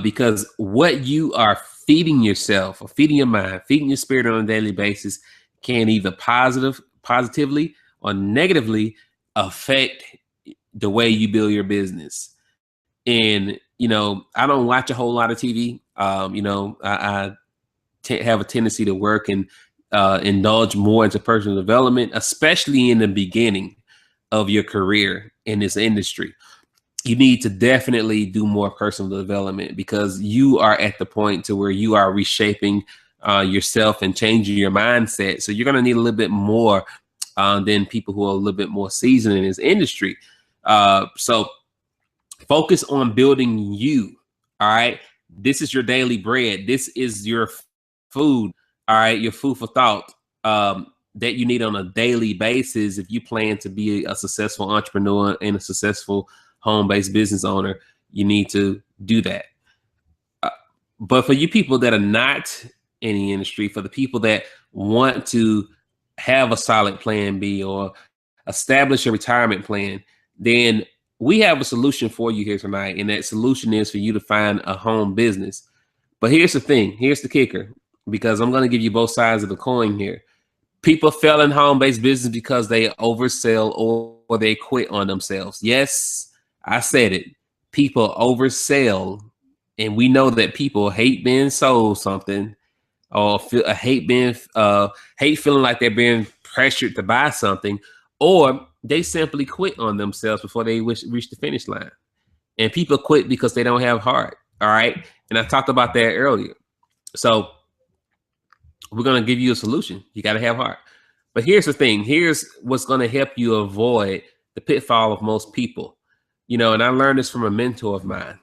Because what you are feeding yourself or feeding your mind, feeding your spirit on a daily basis can either positively or negatively affect the way you build your business. And, you know, I don't watch a whole lot of TV. You know, I have a tendency to work and indulge more into personal development, especially in the beginning of your career in this industry. You need to definitely do more personal development because you are at the point to where you are reshaping yourself and changing your mindset. So you're going to need a little bit more than people who are a little bit more seasoned in this industry. So focus on building you. All right. This is your daily bread. This is your food. All right. Your food for thought that you need on a daily basis if you plan to be a successful entrepreneur and a successful home-based business owner. You need to do that. But for you people that are not in the industry, for the people that want to have a solid plan B or establish a retirement plan, then we have a solution for you here tonight. And that solution is for you to find a home business. But here's the thing. Here's the kicker, because I'm going to give you both sides of the coin here. People fail in home-based business because they oversell or they quit on themselves. Yes, I said it. People oversell, and we know that people hate being sold something, or hate feeling like they're being pressured to buy something, or they simply quit on themselves before they reach the finish line. And people quit because they don't have heart. All right, and I talked about that earlier. So we're gonna give you a solution. You got to have heart. But here's the thing. Here's what's gonna help you avoid the pitfall of most people. You know, and I learned this from a mentor of mine,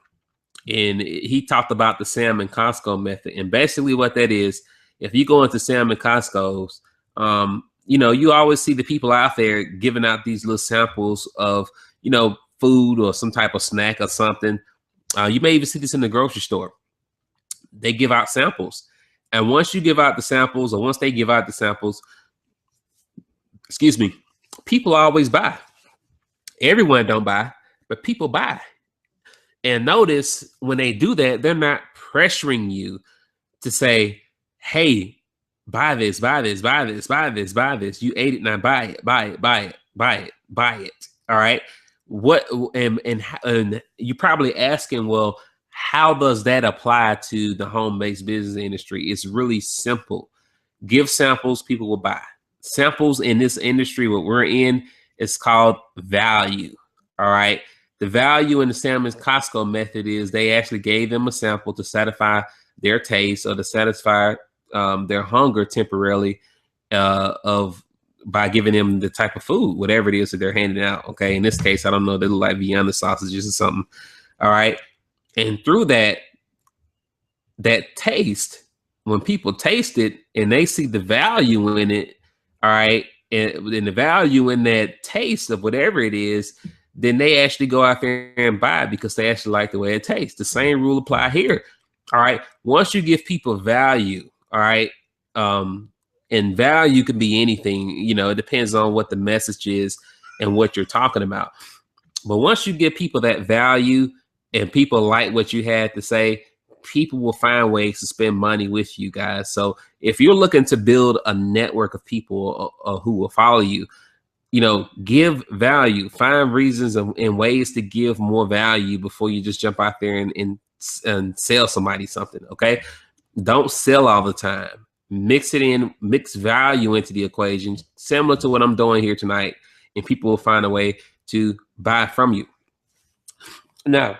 and he talked about the Sam and Costco method. And basically what that is, if you go into Sam and Costco's, you know, you always see the people out there giving out these little samples of, you know, food or some type of snack or something. You may even see this in the grocery store. They give out samples. And once you give out the samples, or once they give out the samples, excuse me, people always buy. Everyone don't buy, but people buy. And notice when they do that, they're not pressuring you to say, hey, buy this, buy this, buy this, buy this, buy this. You ate it, now buy it, buy it, buy it, buy it, buy it. All right. What and you're probably asking, well, how does that apply to the home-based business industry? It's really simple. Give samples, people will buy. Samples in this industry, what we're in, is called value. All right. The value in the Sam and Costco method is they actually gave them a sample to satisfy their taste or to satisfy their hunger temporarily by giving them the type of food, whatever it is that they're handing out. Okay. In this case, I don't know, they look like Vienna sausages or something. All right. And through that taste, when people taste it and they see the value in it, all right, and the value in that taste of whatever it is, then they actually go out there and buy it because they actually like the way it tastes. The same rule apply here. All right. Once you give people value, all right, and value can be anything, you know, it depends on what the message is and what you're talking about. But once you give people that value and people like what you had to say, people will find ways to spend money with you guys. So if you're looking to build a network of people who will follow you, you know, give value, find reasons and ways to give more value before you just jump out there and sell somebody something. Okay. Don't sell all the time. mix it in, mix value into the equation, similar to what I'm doing here tonight, and people will find a way to buy from you. Now,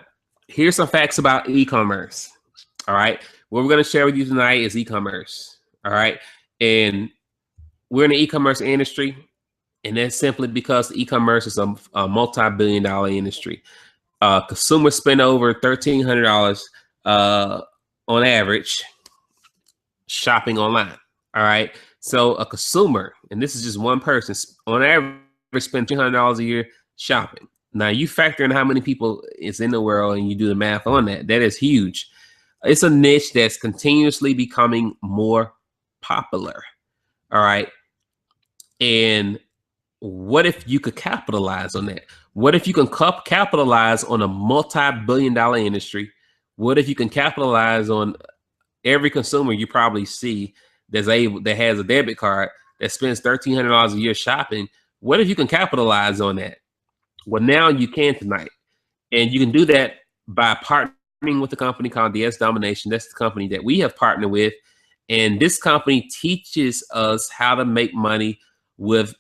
here's some facts about e-commerce. All right. What we're going to share with you tonight is e-commerce. All right. And we're in the e-commerce industry, and that's simply because e-commerce is a multi-billion-dollar industry. Consumers spend over $1,300 on average shopping online. All right. So a consumer, and this is just one person, on average spend $300 a year shopping. Now you factor in how many people is in the world and you do the math on that. That is huge. It's a niche that's continuously becoming more popular. All right. And what if you could capitalize on that? What if you can capitalize on a multi-billion-dollar industry? What if you can capitalize on every consumer you probably see that has a debit card that spends $1,300 a year shopping? What if you can capitalize on that? Well, now you can tonight. And you can do that by partnering with a company called DS Domination. That's the company that we have partnered with. And this company teaches us how to make money with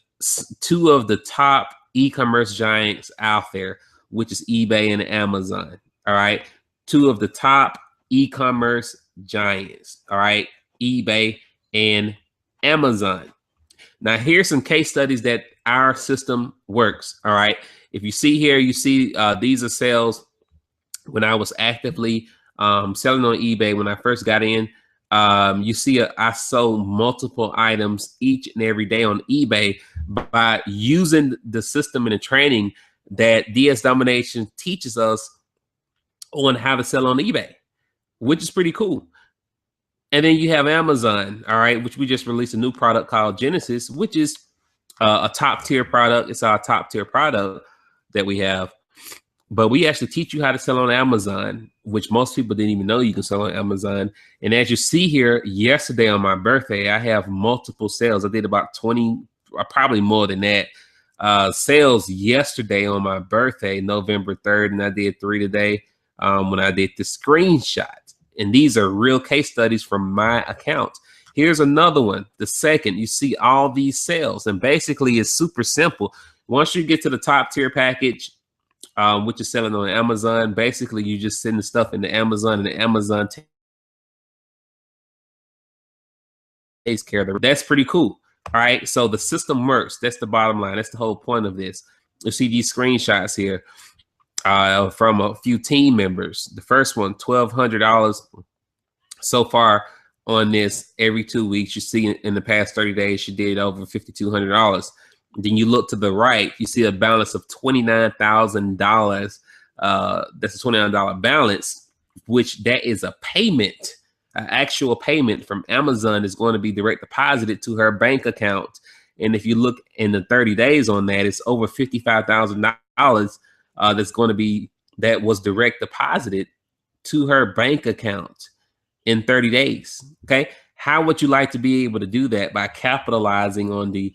two of the top e-commerce giants out there, which is eBay and Amazon. All right. Two of the top e-commerce giants. All right. eBay and Amazon. Now, here's some case studies that our system works. All right. If you see here, you see these are sales when I was actively selling on eBay when I first got in. You see I sold multiple items each and every day on eBay by using the system and the training that DS Domination teaches us on how to sell on eBay, which is pretty cool. And then you have Amazon, all right, which we just released a new product called Genesis, which is a top tier product. It's our top tier product that we have. But we actually teach you how to sell on Amazon, which most people didn't even know you can sell on Amazon. And as you see here, yesterday on my birthday, I have multiple sales. I did about 20, or probably more than that, sales yesterday on my birthday, November 3rd. And I did 3 today when I did the screenshot. And these are real case studies from my account. Here's another one. The second, you see all these sales. And basically, it's super simple. Once you get to the top tier package, which is selling on Amazon, basically, you just send the stuff into Amazon, and the Amazon takes care of it. That's pretty cool. All right. So the system works. That's the bottom line. That's the whole point of this. You see these screenshots here. From a few team members. The first one, $1,200 so far on this every 2 weeks. You see in the past 30 days, she did over $5,200. Then you look to the right, you see a balance of $29,000. That's a $29 balance, which that is a payment, an actual payment from Amazon is going to be direct deposited to her bank account. And if you look in the 30 days on that, it's over $55,000. That's going to be, that was direct deposited to her bank account in 30 days. Okay. How would you like to be able to do that? By capitalizing on the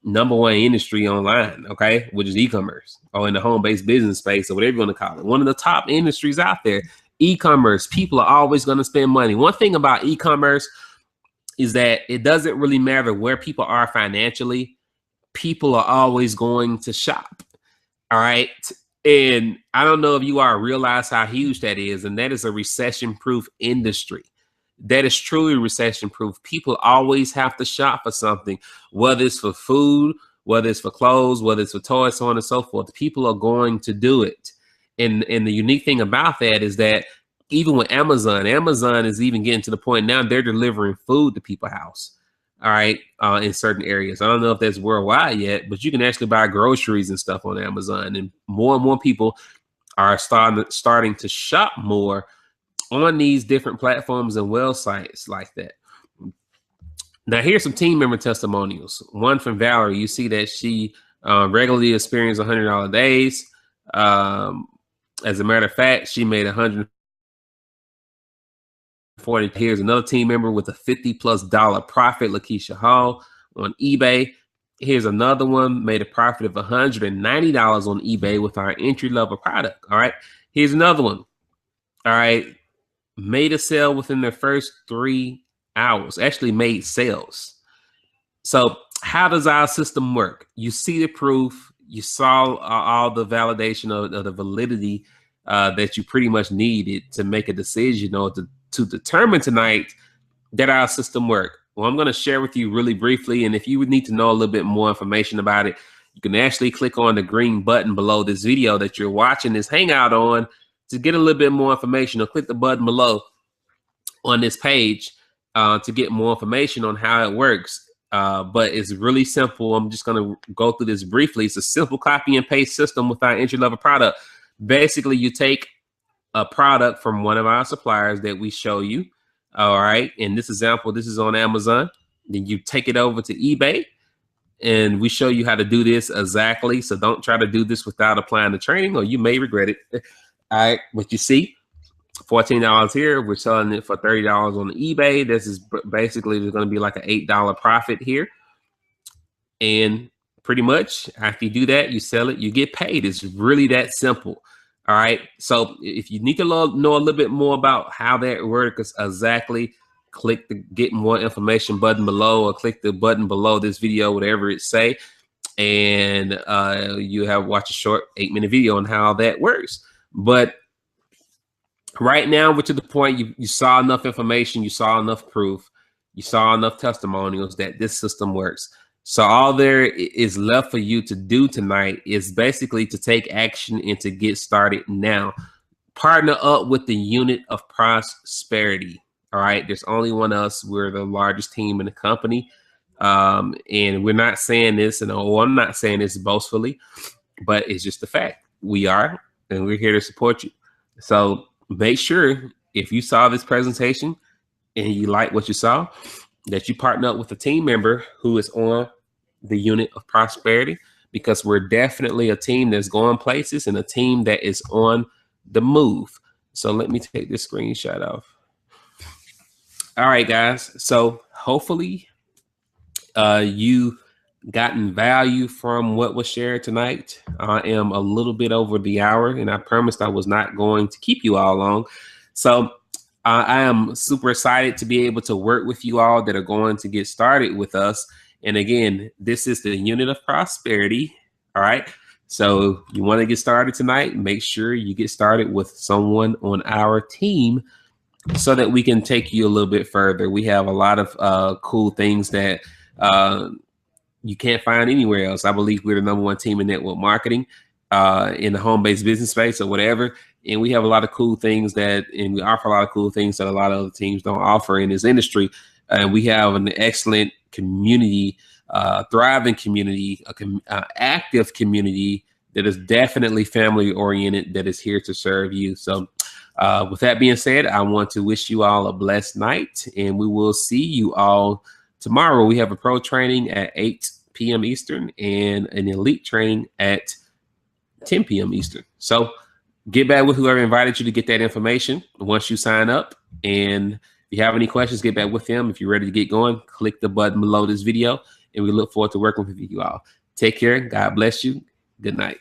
#1 industry online, okay, which is e-commerce, or in the home-based business space, or whatever you want to call it. One of the top industries out there, e-commerce. People are always going to spend money. One thing about e-commerce is that it doesn't really matter where people are financially. People are always going to shop. All right. And I don't know if you all realize how huge that is. And that is a recession-proof industry. That is truly recession-proof. People always have to shop for something, whether it's for food, whether it's for clothes, whether it's for toys, so on and so forth. People are going to do it. And the unique thing about that is that even with Amazon is even getting to the point now they're delivering food to people's house. All right, in certain areas. I don't know if that's worldwide yet, but you can actually buy groceries and stuff on Amazon. And more people are starting to shop more on these different platforms and websites like that. Now, here's some team member testimonials. One from Valerie. You see that she regularly experienced $100 days. As a matter of fact, she made $140. Here's another team member with a $50+ profit, Lakeisha Hall on eBay. Here's another one, made a profit of $190 on eBay with our entry-level product. All right. Here's another one. All right. Made a sale within their first 3 hours, actually made sales. So how does our system work? You see the proof, you saw all the validation of the validity that you pretty much needed to make a decision or to determine tonight that our system work. Well, I'm going to share with you really briefly. And if you would need to know a little bit more information about it, you can actually click on the green button below this video that you're watching this Hangout on to get a little bit more information, or click the button below on this page to get more information on how it works. But it's really simple. I'm just going to go through this briefly. It's a simple copy and paste system with our entry-level product. Basically, you take a product from one of our suppliers that we show you. All right. In this example, this is on Amazon. Then you take it over to eBay and we show you how to do this exactly. So don't try to do this without applying the training or you may regret it. All right. But you see, $14 here. We're selling it for $30 on eBay. This is basically, there's going to be like an $8 profit here. And pretty much after you do that, you sell it, you get paid. It's really that simple. All right. So if you need to know a little bit more about how that works exactly, click the get more information button below, or click the button below this video, whatever it say. And you have watch a short 8-minute video on how that works. But right now, we're to the point you saw enough information, you saw enough proof, you saw enough testimonials that this system works. So all there is left for you to do tonight is basically to take action and to get started now. Partner up with the unit of prosperity. All right. There's only one of us. We're the largest team in the company. And we're not saying this, and I'm not saying this boastfully, but it's just the fact. We are, and we're here to support you. So make sure if you saw this presentation and you like what you saw, that you partner up with a team member who is on the unit of prosperity, because we're definitely a team that's going places and a team that is on the move. So let me take this screenshot off. All right, guys. So hopefully you gotten value from what was shared tonight. I am a little bit over the hour, and I promised I was not going to keep you all long. So I am super excited to be able to work with you all that are going to get started with us. And again, this is the unit of prosperity. All right. So you want to get started tonight, make sure you get started with someone on our team so that we can take you a little bit further. We have a lot of cool things that you can't find anywhere else. I believe we're the #1 team in network marketing in the home-based business space or whatever. And we have a lot of cool things and we offer a lot of cool things that a lot of other teams don't offer in this industry. And we have an excellent community, thriving community, active community that is definitely family oriented, that is here to serve you. So with that being said, I want to wish you all a blessed night, and we will see you all tomorrow. We have a pro training at 8 p.m. Eastern and an elite training at 10 p.m. Eastern. So get back with whoever invited you to get that information once you sign up. And if you have any questions, get back with them. If you're ready to get going, click the button below this video, and we look forward to working with you all. Take care. God bless you. Good night.